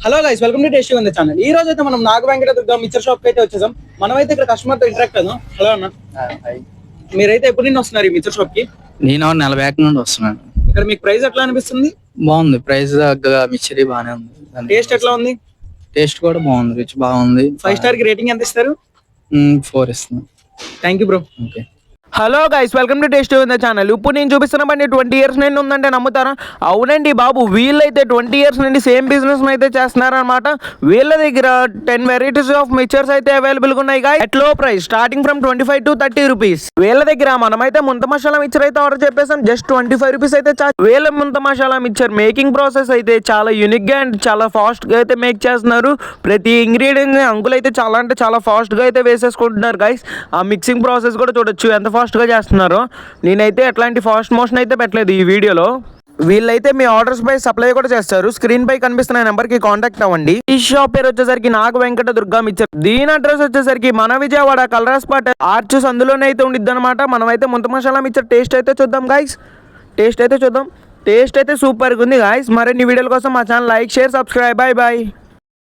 Hello guys, welcome to tasty ఉంది channel. ఈ రోజు అయితే మనం నాగ వెంకట దుర్గా మిక్చర్ షాప్ అయితే వచ్చేసాం. మనమైతే ఇక్కడ కస్టమర్ తో ఇంటరాక్ట్ అవుదాం. హలో అన్న, మీరైతే ఎప్పటి నుండి వస్తున్నారు ఈ మిక్చర్ షాప్ కి? నేను నెల బ్యాక్ నుండి వస్తున్నాను. ఇక్కడ మీకు ప్రైస్ ఎట్లా అనిపిస్తుంది? బాగుంది, ప్రైస్ తగ్గ మిక్చరీ బాగానే ఉంది. టేస్ట్ ఎట్లా ఉంది? టేస్ట్ కూడా బాగుంది, రుచి బాగుంది. 5 స్టార్ కి రేటింగ్ ఎంత ఇస్తారు? 4 ఇస్తున్నాను. Thank you bro. Okay. Hello guys, welcome to tasty ఉంది ఛానల్. ఇప్పుడు నేను చూపిస్తున్న బండి 20 ఇయర్స్ నుండి ఉందంటే నమ్ముతారా? అవునండి బాబు, వీళ్ళైతే 20 ఇయర్స్ నుండి సేమ్ బిజినెస్ అయితే చేస్తున్నారనమాట. వీళ్ళ దగ్గర 10 వెరైటీస్ ఆఫ్ మిక్చర్స్ అయితే అవైలబుల్గా ఉన్నాయి గాయ్, అట్ లో price starting from 25 to 30 rupees. వీళ్ళ దగ్గర మనమైతే ముంత మసాలా మిక్చర్ అయితే ఆర్డర్ చెప్పేసాం, జస్ట్ 25 రూపీస్ అయితే చార్జ్. వీళ్ళ ముంత మసాలా మిక్చర్ మేకింగ్ ప్రాసెస్ అయితే చాలా యూనిక్ గా అండ్ చాలా ఫాస్ట్ గా అయితే మేక్ చేస్తున్నారు. ప్రతి ఇంగ్రీడియంట్ అంకుల్ అయితే చాలా అంటే చాలా ఫాస్ట్ గా అయితే వేసేసుకుంటున్నారు గైస్. ఆ మిక్సింగ్ ప్రాసెస్ కూడా చూడొచ్చు ఎంత ఫాస్ట్ గా చేస్తున్నారు. నేనైతే ఎట్లాంటి ఫాస్ట్ మోషన్ అయితే పెట్టలేదు ఈ వీడియోలో. వీళ్ళైతే మీ ఆర్డర్స్ పై సప్లై కూడా చేస్తారు. స్క్రీన్ పై కనిపిస్తున్న నెంబర్ కి కాంటాక్ట్ అవ్వండి. ఈ షాప్ పేరు వచ్చేసరికి నాగ వెంకట దుర్గా మిక్చర్. దీని అడ్రస్ వచ్చేసరికి మన విజయవాడ కలరాస్పాట్ ఆర్చస్ అందులోనే అయితే ఉండిద్ది అనమాట. మనమైతే ముంత మసాలా మిక్చర్ టేస్ట్ అయితే చూద్దాం గైస్. టేస్ట్ అయితే సూపర్గా ఉంది గైస్. మరిన్ని వీడియోల కోసం మా channel like, share, subscribe. Bye bye.